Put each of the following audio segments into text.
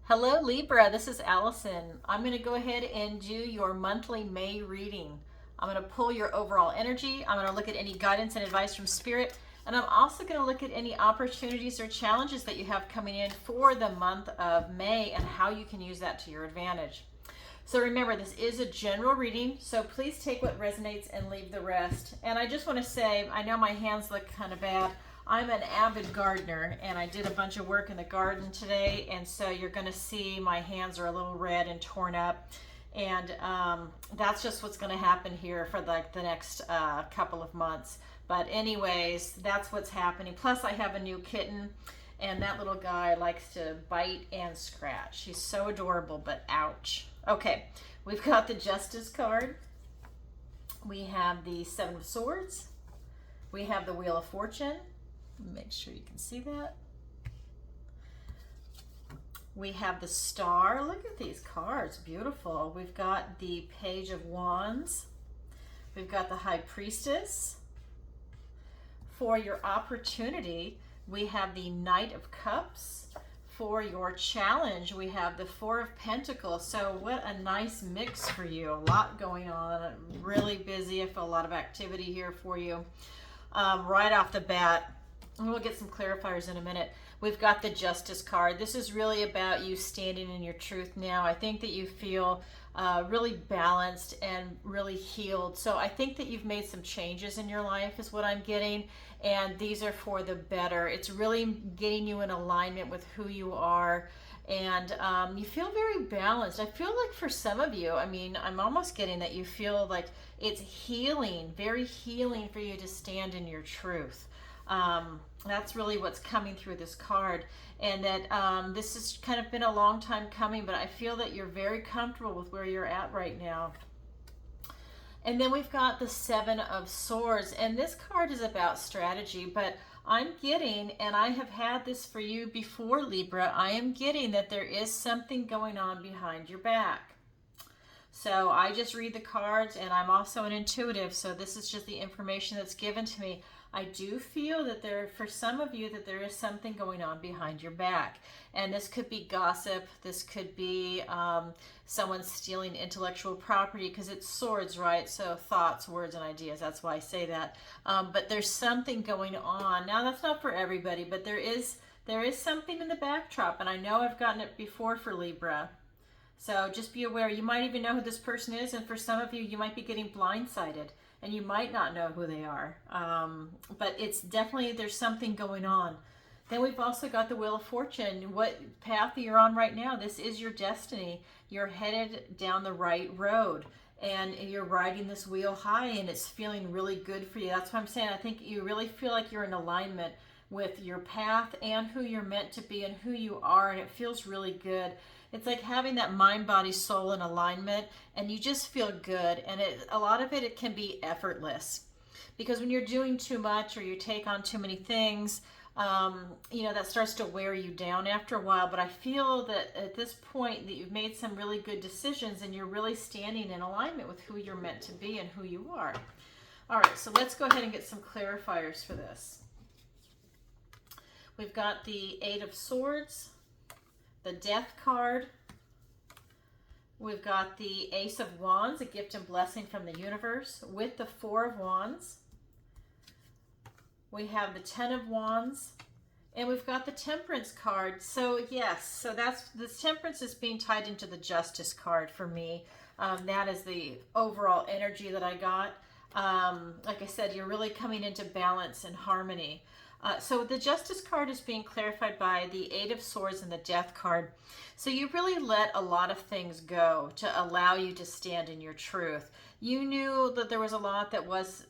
Hello Libra, this is Allison. I'm going to go ahead and do your monthly May reading. I'm going to pull your overall energy. I'm going to look at any guidance and advice from Spirit. And I'm also going to look at any opportunities or challenges that you have coming in for the month of May and how you can use that to your advantage. So remember, this is a general reading, so please take what resonates and leave the rest. And I just want to say, I know my hands look kind of bad. I'm an avid gardener, and I did a bunch of work in the garden today, and so you're going to see my hands are a little red and torn up. And that's just what's going to happen here for like the next couple of months. But anyways, that's what's happening. Plus, I have a new kitten, and that little guy likes to bite and scratch. He's so adorable, but ouch. Okay, we've got the Justice card. We have the Seven of Swords. We have the Wheel of Fortune. Make sure you can see that. We have the Star. Look at these cards, beautiful. We've got the Page of Wands. We've got the High Priestess. For your opportunity, we have the Knight of Cups. For your challenge, we have the Four of Pentacles. So what a nice mix for you. A lot going on. Really busy. I feel a lot of activity here for you. Right off the bat, and we'll get some clarifiers in a minute. We've got the Justice card. This is really about you standing in your truth now. I think that you feel really balanced and really healed. So I think that you've made some changes in your life is what I'm getting. And these are for the better. It's really getting you in alignment with who you are. And you feel very balanced. I feel like for some of you, I mean, I'm almost getting that you feel like it's healing, very healing for you to stand in your truth. That's really what's coming through this card, and that this has kind of been a long time coming, but I feel that you're very comfortable with where you're at right now. And then we've got the Seven of Swords, and this card is about strategy, but I'm getting, and I have had this for you before, Libra, I am getting that there is something going on behind your back. So I just read the cards, and I'm also an intuitive, so this is just the information that's given to me. I do feel that for some of you, that there is something going on behind your back. And this could be gossip. This could be someone stealing intellectual property, because it's swords, right? So thoughts, words, and ideas. That's why I say that. But there's something going on. Now, that's not for everybody, but there is something in the backdrop. And I know I've gotten it before for Libra. So just be aware. You might even know who this person is. And for some of you, you might be getting blindsided. And you might not know who they are, but it's definitely, there's something going on. Then we've also got the Wheel of Fortune. What path you're on right now, this is your destiny. You're headed down the right road, and you're riding this wheel high, and it's feeling really good for you. That's what I'm saying. I think you really feel like you're in alignment with your path and who you're meant to be and who you are, and it feels really good. It's like having that mind, body, soul in alignment, and you just feel good. And a lot of it can be effortless, because when you're doing too much or you take on too many things, that starts to wear you down after a while. But I feel that at this point that you've made some really good decisions, and you're really standing in alignment with who you're meant to be and who you are. All right, so let's go ahead and get some clarifiers for this. We've got the Eight of Swords, the Death card. We've got the Ace of Wands, a gift and blessing from the universe, with the Four of Wands. We have the Ten of Wands, and we've got the Temperance card. So yes, so the Temperance is being tied into the Justice card for me. That is the overall energy that I got. Like I said, you're really coming into balance and harmony. So the Justice card is being clarified by the Eight of Swords and the Death card. So you really let a lot of things go to allow you to stand in your truth. You knew that there was a lot that was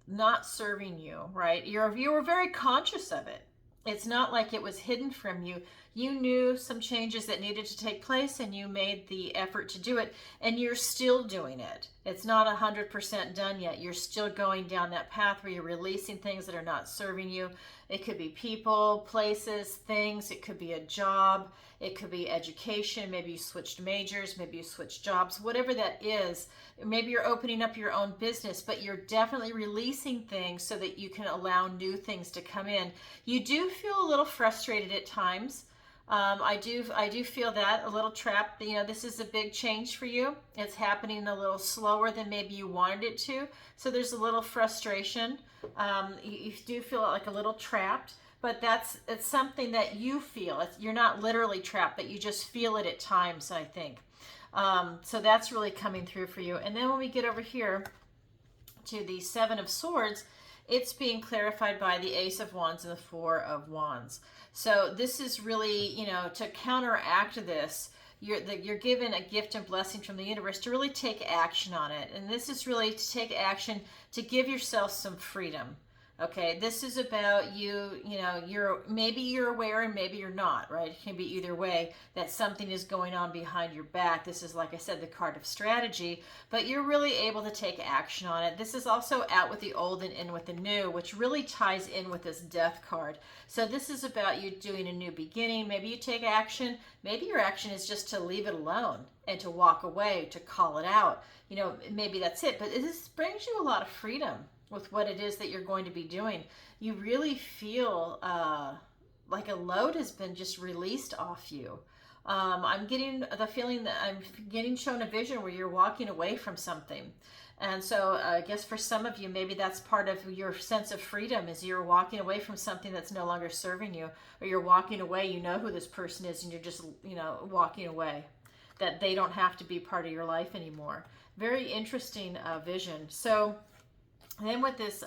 not serving you, right? You were very conscious of it. It's not like it was hidden from you. You knew some changes that needed to take place, and you made the effort to do it, and you're still doing it. It's not 100% done yet. You're still going down that path where you're releasing things that are not serving you. It could be people, places, things. It could be a job. It could be education. Maybe you switched majors. Maybe you switched jobs. Whatever that is, maybe you're opening up your own business, but you're definitely releasing things so that you can allow new things to come in. You do feel a little frustrated at times. I do feel that a little trapped. You know, this is a big change for you. It's happening a little slower than maybe you wanted it to. So there's a little frustration. You do feel like a little trapped, but it's something that you feel. You're not literally trapped, but you just feel it at times, I think. So that's really coming through for you. And then when we get over here to the Seven of Swords, it's being clarified by the Ace of Wands and the Four of Wands. So this is really, you know, to counteract this, you're given a gift and blessing from the universe to really take action on it. And this is really to take action to give yourself some freedom. Okay, this is about you know, maybe you're aware and maybe you're not, right? It can be either way that something is going on behind your back. This is, like I said, the card of strategy, but you're really able to take action on it. This is also out with the old and in with the new, which really ties in with this death card. So this is about you doing a new beginning. Maybe you take action. Maybe your action is just to leave it alone and to walk away, to call it out. You know, maybe that's it, but this brings you a lot of freedom with what it is that you're going to be doing. You really feel like a load has been just released off you. I'm getting the feeling that I'm getting shown a vision where you're walking away from something. And so I guess for some of you, maybe that's part of your sense of freedom, is you're walking away from something that's no longer serving you, or you're walking away, you know who this person is, and you're just, you know, walking away, that they don't have to be part of your life anymore. Very interesting vision. So then with this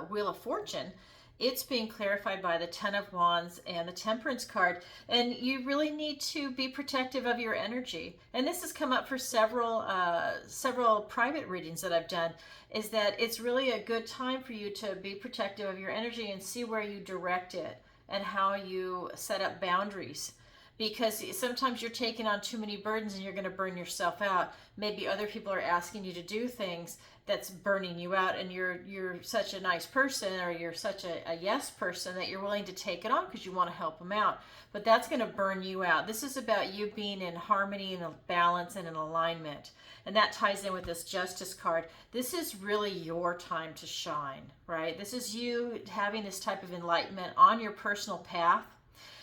Wheel of Fortune, it's being clarified by the Ten of Wands and the Temperance card. And you really need to be protective of your energy. And this has come up for several private readings that I've done, is that it's really a good time for you to be protective of your energy and see where you direct it and how you set up boundaries. Because sometimes you're taking on too many burdens and you're going to burn yourself out. Maybe other people are asking you to do things that's burning you out, and you're such a nice person, or you're such a yes person, that you're willing to take it on because you want to help them out. But that's going to burn you out. This is about you being in harmony and a balance and an alignment. And that ties in with this Justice card. This is really your time to shine, right? This is you having this type of enlightenment on your personal path.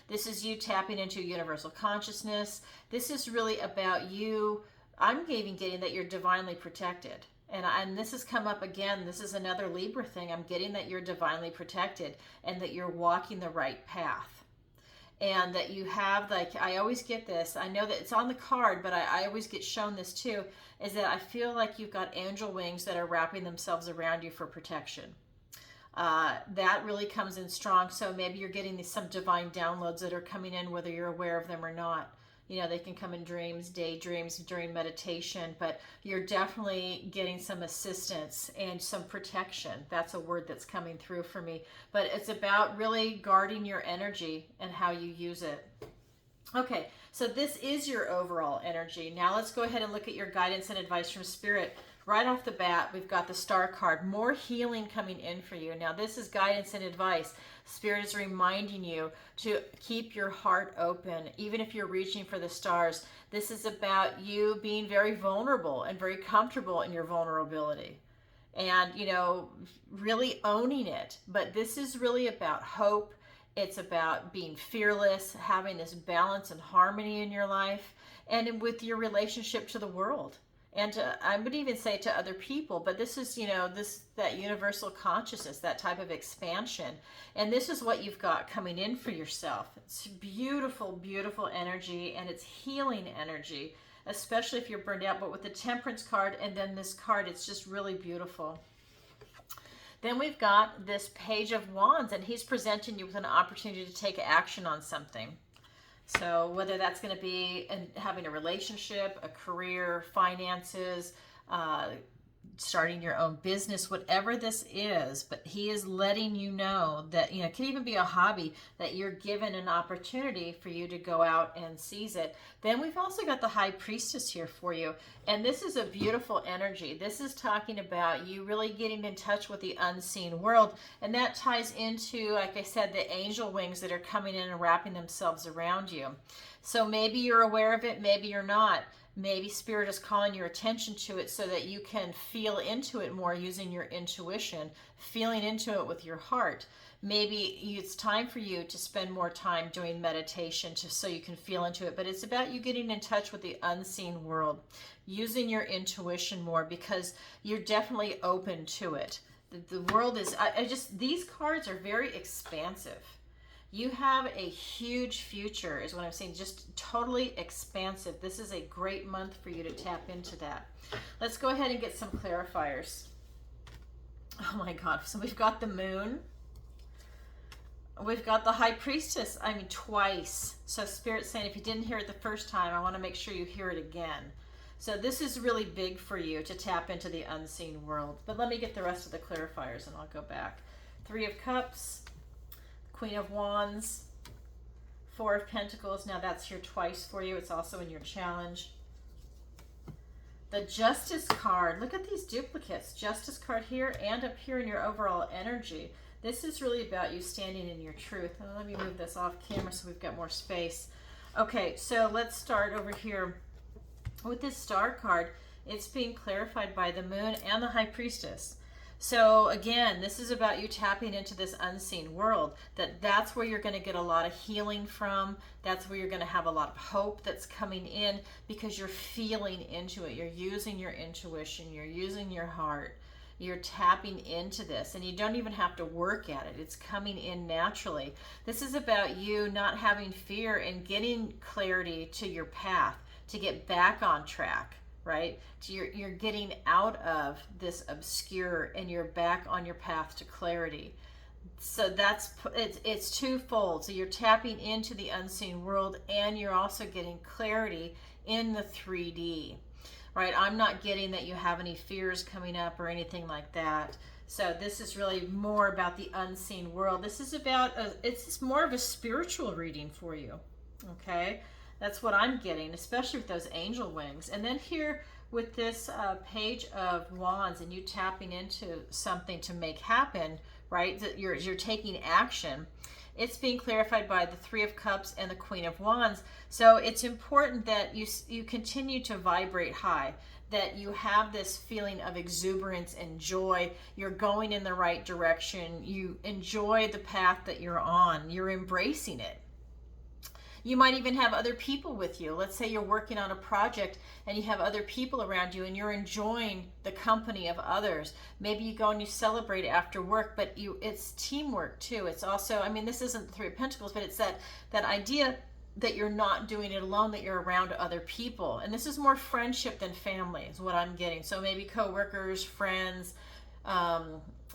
This is you tapping into universal consciousness. This is really about you. I'm even getting that you're divinely protected. And this has come up again. This is another Libra thing. I'm getting that you're divinely protected and that you're walking the right path. And that you have, like, I always get this. I know that it's on the card, but I always get shown this too, is that I feel like you've got angel wings that are wrapping themselves around you for protection. That really comes in strong. So maybe you're getting some divine downloads that are coming in, whether you're aware of them or not. You know, they can come in dreams, daydreams, during meditation, but you're definitely getting some assistance and some protection. That's a word that's coming through for me. But it's about really guarding your energy and how you use it. Okay, so this is your overall energy. Now let's go ahead and look at your guidance and advice from Spirit. Right off the bat, we've got the Star card. More healing coming in for you. Now, this is guidance and advice. Spirit is reminding you to keep your heart open, even if you're reaching for the stars. This is about you being very vulnerable and very comfortable in your vulnerability. And, you know, really owning it. But this is really about hope. It's about being fearless, having this balance and harmony in your life, and with your relationship to the world. And I would even say to other people, but this is, you know, that universal consciousness, that type of expansion. And this is what you've got coming in for yourself. It's beautiful, beautiful energy, and it's healing energy, especially if you're burned out. But with the Temperance card and then this card, it's just really beautiful. Then we've got this Page of Wands, and he's presenting you with an opportunity to take action on something. So whether that's going to be having a relationship, a career, finances, starting your own business, whatever this is, but he is letting you know that, you know, it can even be a hobby, that you're given an opportunity for you to go out and seize it. Then we've also got the High Priestess here for you. And this is a beautiful energy. This is talking about you really getting in touch with the unseen world. And that ties into, like I said, the angel wings that are coming in and wrapping themselves around you. So maybe you're aware of it, maybe you're not. Maybe Spirit is calling your attention to it so that you can feel into it more using your intuition, feeling into it with your heart. maybe it's time for you to spend more time doing meditation just so you can feel into it. But it's about you getting in touch with the unseen world, using your intuition more, because you're definitely open to it. The world is, these cards are very expansive. You have a huge future is what I'm saying, just totally expansive. This is a great month for you to tap into that. Let's go ahead and get some clarifiers. Oh my God, so we've got the moon. We've got the high priestess, I mean twice. So Spirit's saying if you didn't hear it the first time, I want to make sure you hear it again. So this is really big for you to tap into the unseen world. But let me get the rest of the clarifiers and I'll go back. 3 of Cups, Queen of Wands, 4 of Pentacles. Now that's here twice for you. It's also in your challenge. The Justice card. Look at these duplicates. Justice card here and up here in your overall energy. This is really about you standing in your truth. Now, let me move this off camera so we've got more space. Okay, so let's start over here with this Star card. It's being clarified by the Moon and the High Priestess. So again, this is about you tapping into this unseen world. That's where you're going to get a lot of healing from. That's where you're going to have a lot of hope that's coming in, because you're feeling into it. You're using your intuition. You're using your heart. You're tapping into this, and you don't even have to work at it. It's coming in naturally. This is about you not having fear and getting clarity to your path, to get back on track, right? You're getting out of this obscure and you're back on your path to clarity. So it's twofold. So you're tapping into the unseen world and you're also getting clarity in the 3D. Right, I'm not getting that you have any fears coming up or anything like that. So this is really more about the unseen world. This is about, it's more of a spiritual reading for you, okay? That's what I'm getting, especially with those angel wings. And then here with this Page of Wands and you tapping into something to make happen, right? That you're taking action. It's being clarified by the 3 of Cups and the Queen of Wands. So it's important that you continue to vibrate high, that you have this feeling of exuberance and joy. You're going in the right direction. You enjoy the path that you're on. You're embracing it. You might even have other people with you. Let's say you're working on a project and you have other people around you and you're enjoying the company of others. Maybe you go and you celebrate after work, but it's teamwork too. It's also, I mean, this isn't the 3 of Pentacles, but it's that idea that you're not doing it alone, that you're around other people. And this is more friendship than family is what I'm getting. So maybe coworkers, friends,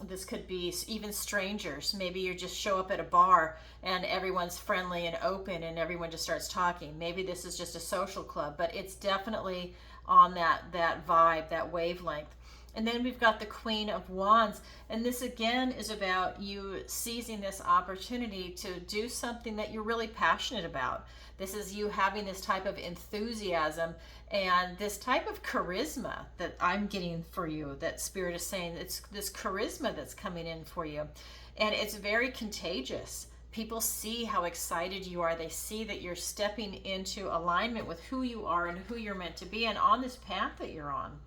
this could be even strangers. Maybe you just show up at a bar and everyone's friendly and open and everyone just starts talking. Maybe this is just a social club, but it's definitely on that vibe, that wavelength. And then we've got the Queen of Wands. And this again is about you seizing this opportunity to do something that you're really passionate about. This is you having this type of enthusiasm and this type of charisma that I'm getting for you, that Spirit is saying. It's this charisma that's coming in for you. And it's very contagious. People see how excited you are. They see that you're stepping into alignment with who you are and who you're meant to be and on this path that you're on.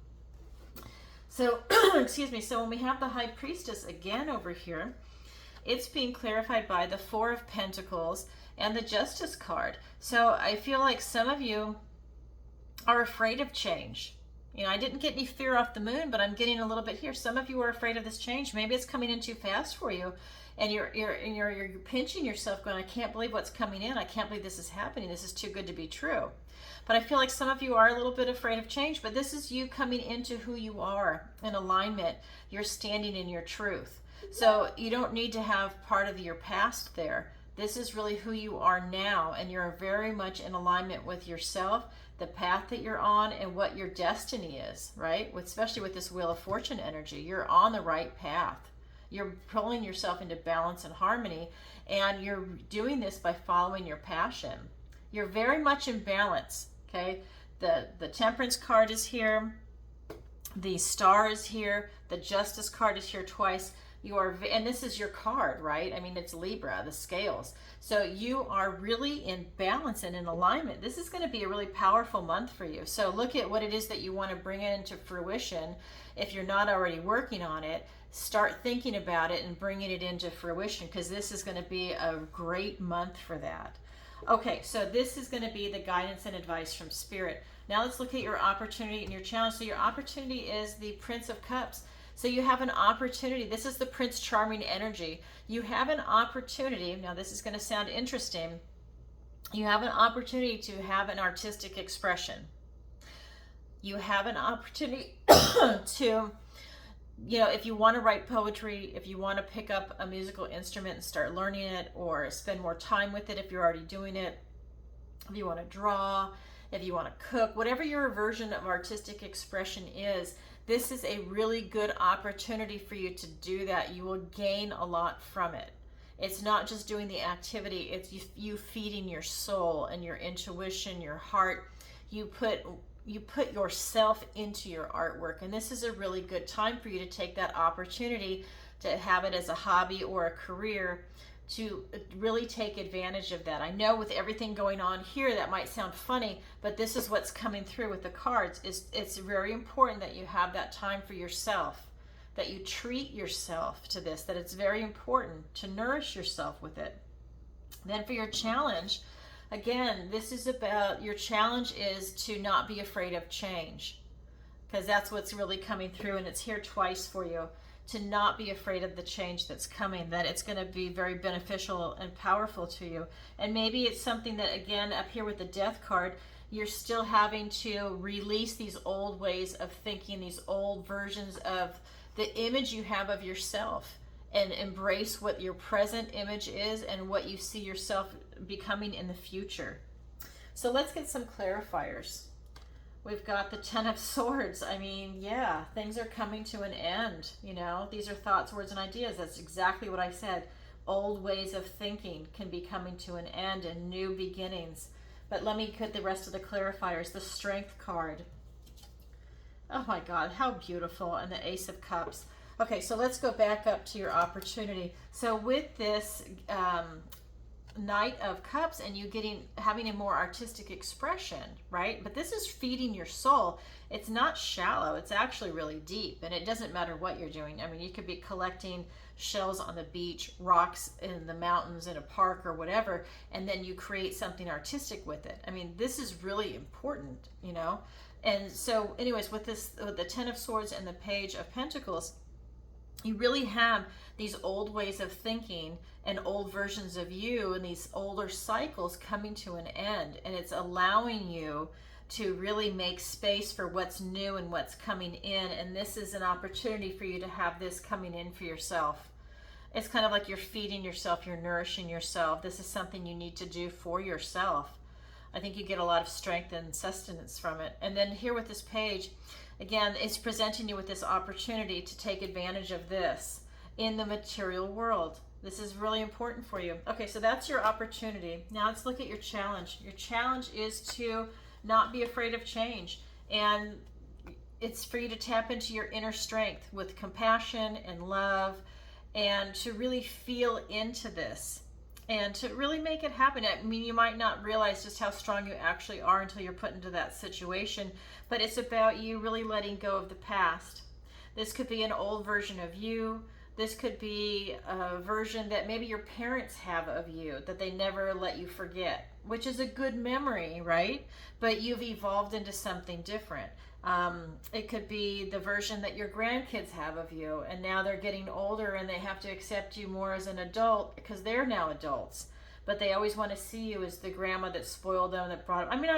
So, excuse me, so when we have the High Priestess again over here, it's being clarified by the 4 of Pentacles and the Justice card. So I feel like some of you are afraid of change. You know, I didn't get any fear off the Moon, but I'm getting a little bit here. Some of you are afraid of this change. Maybe it's coming in too fast for you, and you're pinching yourself going, I can't believe what's coming in. I can't believe this is happening. This is too good to be true. But I feel like some of you are a little bit afraid of change, but this is you coming into who you are in alignment. You're standing in your truth. So you don't need to have part of your past there. This is really who you are now, and you're very much in alignment with yourself, the path that you're on, and what your destiny is, right? Especially with this Wheel of Fortune energy, you're on the right path. You're pulling yourself into balance and harmony, and you're doing this by following your passion. You're very much in balance, okay? The Temperance card is here. The Star is here. The Justice card is here twice. You are, and this is your card, right? I mean, it's Libra, the scales. So you are really in balance and in alignment. This is going to be a really powerful month for you. So look at what it is that you want to bring into fruition. If you're not already working on it, start thinking about it and bringing it into fruition, because this is going to be a great month for that. Okay, so this is going to be the guidance and advice from Spirit. Now let's look at your opportunity and your challenge. So your opportunity is the Prince of Cups. So you have an opportunity. This is the Prince Charming energy. You have an opportunity. Now this is going to sound interesting. You have an opportunity to have an artistic expression. You have an opportunity to, you know, if you want to write poetry, if you want to pick up a musical instrument and start learning it, or spend more time with it if you're already doing it, if you want to draw, if you want to cook, whatever your version of artistic expression is, this is a really good opportunity for you to do that. You will gain a lot from it. It's not just doing the activity, it's you feeding your soul and your intuition, your heart. You put yourself into your artwork, and this is a really good time for you to take that opportunity to have it as a hobby or a career, to really take advantage of that. I know with everything going on here that might sound funny, but this is what's coming through with the cards. It's very important that you have that time for yourself, that you treat yourself to this, that it's very important to nourish yourself with it. Then for your challenge, again, this is about, your challenge is to not be afraid of change, because that's what's really coming through, and it's here twice for you. To not be afraid of the change that's coming, that it's going to be very beneficial and powerful to you. And maybe it's something that, again, up here with the Death card, you're still having to release these old ways of thinking, these old versions of the image you have of yourself, and embrace what your present image is and what you see yourself becoming in the future. So let's get some clarifiers. We've got the Ten of Swords. I mean, yeah, things are coming to an end. You know, these are thoughts, words, and ideas. That's exactly what I said. Old ways of thinking can be coming to an end, and new beginnings. But let me put the rest of the clarifiers. The Strength card. Oh my God, how beautiful. And the Ace of Cups. Okay, so let's go back up to your opportunity. So with this Knight of Cups, and you having a more artistic expression, right? But this is feeding your soul. It's not shallow, it's actually really deep, and it doesn't matter what you're doing. I mean, you could be collecting shells on the beach, rocks in the mountains, in a park, or whatever, and then you create something artistic with it. I mean, this is really important, you know? And so anyways, with the Ten of Swords and the Page of Pentacles, you really have these old ways of thinking and old versions of you, and these older cycles coming to an end, and it's allowing you to really make space for what's new and what's coming in. And this is an opportunity for you to have this coming in for yourself. It's kind of like you're feeding yourself, you're nourishing yourself. This is something you need to do for yourself. I think you get a lot of strength and sustenance from it. And then here with this page, again, it's presenting you with this opportunity to take advantage of this in the material world. This is really important for you. Okay, so that's your opportunity. Now let's look at your challenge. Your challenge is to not be afraid of change. And it's for you to tap into your inner strength with compassion and love, and to really feel into this and to really make it happen. I mean, you might not realize just how strong you actually are until you're put into that situation, but it's about you really letting go of the past. This could be an old version of you. This could be a version that maybe your parents have of you that they never let you forget, which is a good memory, right? But you've evolved into something different. It could be the version that your grandkids have of you, and now they're getting older and they have to accept you more as an adult because they're now adults. But they always want to see you as the grandma that spoiled them, that brought them. I mean,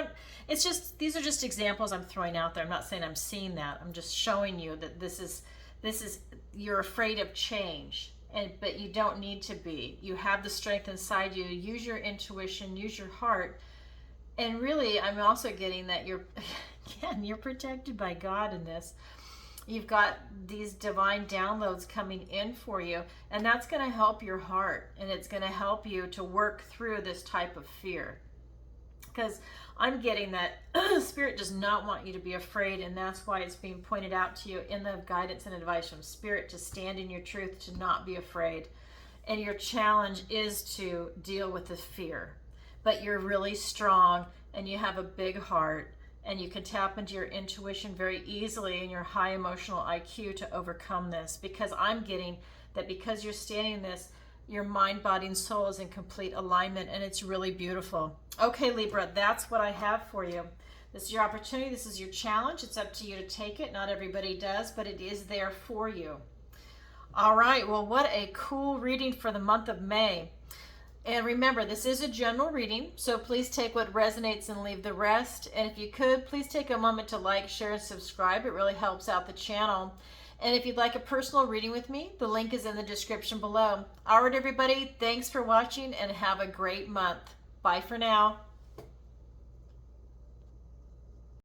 it's just, these are just examples I'm throwing out there. I'm not saying I'm seeing that. I'm just showing you that this is, you're afraid of change, but you don't need to be. You have the strength inside you. Use your intuition, use your heart. And really, I'm also getting that you're protected by God in this. You've got these divine downloads coming in for you, and that's going to help your heart, and it's going to help you to work through this type of fear. because I'm getting that Spirit does not want you to be afraid, and that's why it's being pointed out to you in the guidance and advice from Spirit to stand in your truth, to not be afraid. And your challenge is to deal with the fear. But you're really strong, and you have a big heart, and you can tap into your intuition very easily and your high emotional IQ to overcome this, because I'm getting that because you're standing in this, your mind, body, and soul is in complete alignment, and it's really beautiful. Okay, Libra, that's what I have for you. This is your opportunity. This is your challenge. It's up to you to take it. Not everybody does, but it is there for you. All right, well, what a cool reading for the month of May. And remember, this is a general reading, so please take what resonates and leave the rest. And if you could, please take a moment to like, share, and subscribe. It really helps out the channel. And if you'd like a personal reading with me, the link is in the description below. All right, everybody, thanks for watching, and have a great month. Bye for now.